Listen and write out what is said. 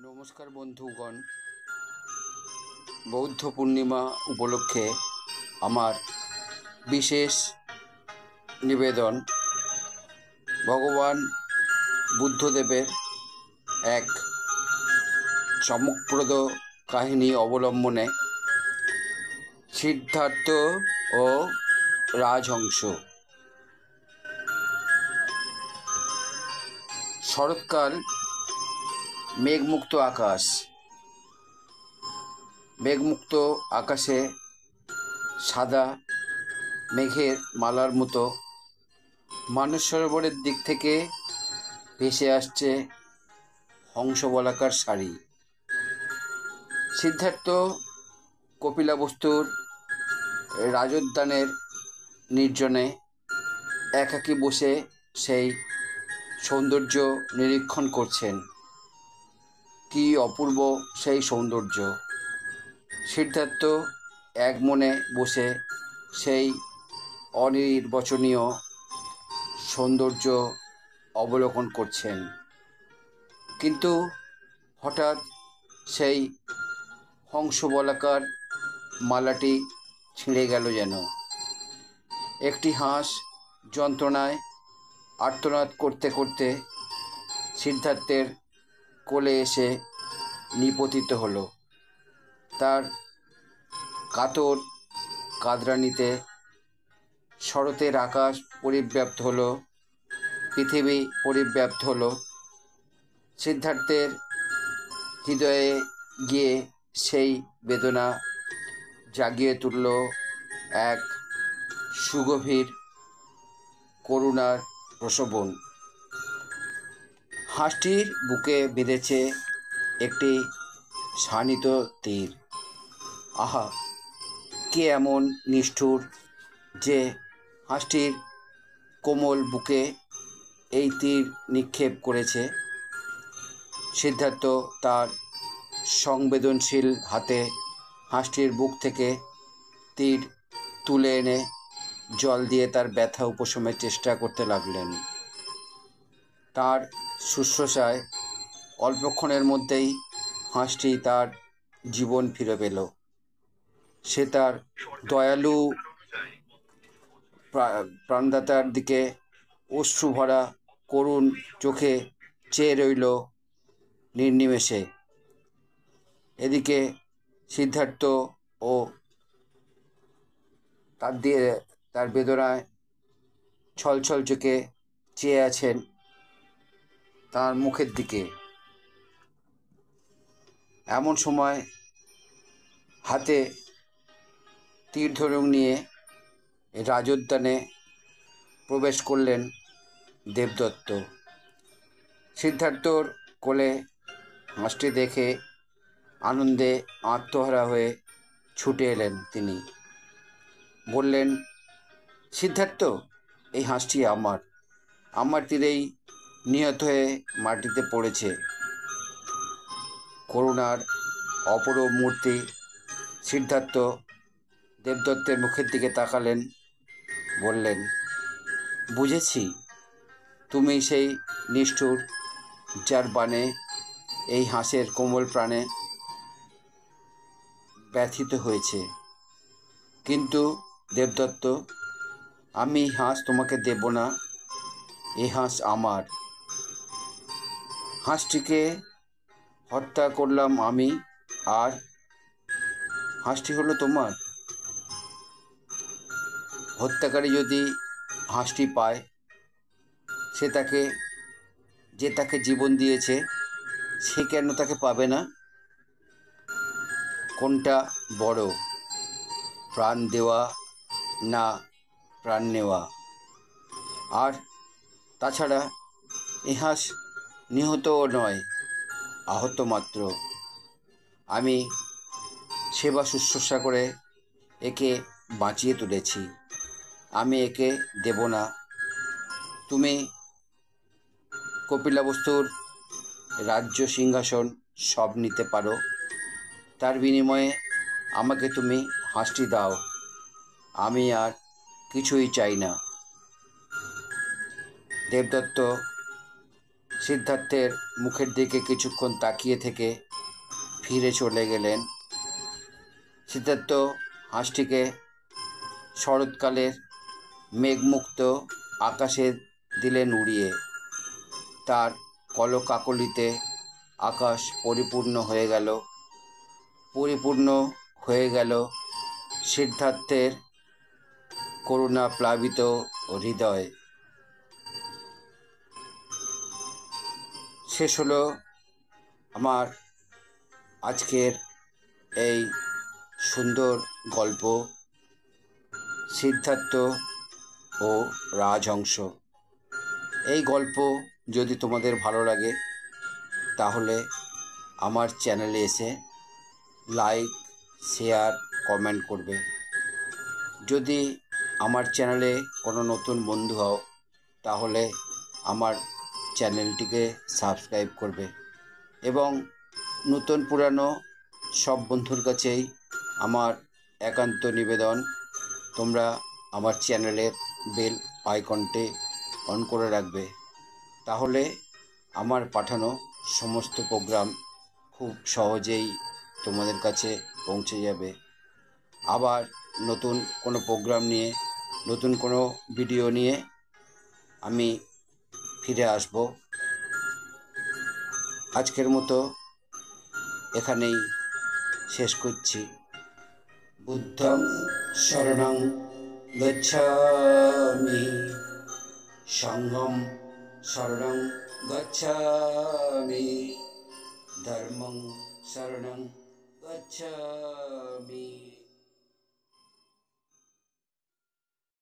নমস্কার বন্ধুগণ, বৌদ্ধ পূর্ণিমা উপলক্ষে আমার বিশেষ নিবেদন ভগবান বুদ্ধদেবের এক চমকপ্রদ কাহিনী অবলম্বনে সিদ্ধার্থ ও রাজহংস। শরৎকাল, মেঘমুক্ত আকাশ। মেঘমুক্ত আকাশে সাদা মেঘের মালার মতো মানস সরোবরের দিক থেকে ভেসে আসছে হংসবলাকার শাড়ি। সিদ্ধার্থ কপিলাবস্তুর রাজোদ্যানের নির্জনে একাকী বসে সেই সৌন্দর্য নিরীক্ষণ করছেন। কি অপূর্ব সেই সৌন্দর্য! সিদ্ধার্থ এক মনে বসে সেই অনির্বচনীয় সৌন্দর্য অবলোকন করছেন। কিন্তু হঠাৎ সেই হংসবলাকার মালাটি ছিঁড়ে গেল যেন। একটি হাঁস যন্ত্রণায় আর্তনাদ করতে করতে সিদ্ধার্থের কোলে এসে নিপতিত হলো। তার কাতর কাঁদরানিতে শরতের আকাশ পরিব্যাপ্ত হলো, পৃথিবী পরিব্যাপ্ত হলো। সিদ্ধার্থের হৃদয়ে গিয়ে সেই বেদনা জাগিয়ে তুলল এক সুগভীর করুণার প্রসবন। হাঁসটির বুকে বেঁধেছে একটি শানিত তীর। আহা, কে এমন নিষ্ঠুর যে হাঁসটির কোমল বুকে এই তীর নিক্ষেপ করেছে? সিদ্ধার্থ তার সংবেদনশীল হাতে হাঁসটির বুক থেকে তীর তুলে এনে জল দিয়ে তার ব্যথা উপশমের চেষ্টা করতে লাগলেন। তার শুশ্রূষায় অল্পক্ষণের মধ্যেই হাঁসটি তার জীবন ফিরে পেল। সে তার দয়ালু প্রাণদাতার দিকে অশ্রুভরা করুণ চোখে চেয়ে রইল নির্নিমেষে। এদিকে সিদ্ধার্থ ও তার বেদনায় ছলছল চোখে চেয়ে আছেন তার মুখের দিকে। এমন সময় হাতে তীর ধনুক নিয়ে রাজোদ্যানে প্রবেশ করলেন দেবদত্ত। সিদ্ধার্থর কোলে হাঁসটি দেখে আনন্দে আত্মহারা হয়ে ছুটে এলেন তিনি। বললেন, সিদ্ধার্থ, এই হাঁসটি আমার তীরেই নিহত হয়ে মাটিতে পড়েছে। করুণার অপরূপ মূর্তি সিদ্ধার্থ দেবদত্তের মুখের দিকে তাকালেন, বললেন, বুঝেছি, তুমি সেই নিষ্ঠুর যার বাণে এই হাঁসের কোমল প্রাণে ব্যথিত হয়েছে। কিন্তু দেবদত্ত, আমি হাঁস তোমাকে দেব না। এই হাঁস আমার। হাঁসটিকে হত্যা করলাম আমি, আর হাঁসটি হলো তোমার। হত্যাকারী যদি হাঁসটি পায়, যে তাকে জীবন দিয়েছে, সে কেন তাকে পাবে না? কোনটা বড়, প্রাণ দেওয়া না প্রাণ নেওয়া? আর তাছাড়া এ হাঁস নিহতও নয়, আহত মাত্র। আমি সেবা শুশ্রূষা করে একে বাঁচিয়ে তুলেছি। আমি একে দেব না। তুমি কপিলাবস্তুর রাজ্য সিংহাসন সব নিতে পারো, তার বিনিময়ে আমাকে তুমি হাঁসটি দাও। আমি আর কিছুই চাই না। দেবদত্ত সিদ্ধার্থের মুখের দিকে কিছুক্ষণ তাকিয়ে থেকে ফিরে চলে গেলেন। সিদ্ধার্থ হাঁসটিকে শরৎকালের মেঘমুক্ত আকাশে দিলেন উড়িয়ে। তার কলকাকলিতে আকাশ পরিপূর্ণ হয়ে গেল সিদ্ধার্থের করুণা প্লাবিত হৃদয়। শেষ হলো আমার আজকের এই সুন্দর গল্প, সিদ্ধার্থ ও রাজহংস। এই গল্প যদি তোমাদের ভালো লাগে তাহলে আমার চ্যানেলে এসে লাইক, শেয়ার, কমেন্ট করবে। যদি আমার চ্যানেলে কোনো নতুন বন্ধু হও তাহলে আমার চ্যানেলটিকে সাবস্ক্রাইব করবে এবং নতুন পুরানো সব বন্ধুর কাছেই আমার একান্ত নিবেদন, তোমরা আমার চ্যানেলের বেল আইকনটি অন করে রাখবে। তাহলে আমার পাঠানো সমস্ত প্রোগ্রাম খুব সহজেই তোমাদের কাছে পৌঁছে যাবে। আবার নতুন কোনো প্রোগ্রাম নিয়ে, নতুন কোনো ভিডিও নিয়ে আমি ফিরে আসব। আজকের মতো এখানেই শেষ করছি। বুদ্ধং শরণং গচ্ছামি, সংঘং শরণং গচ্ছামি, ধর্মং শরণং গচ্ছামি।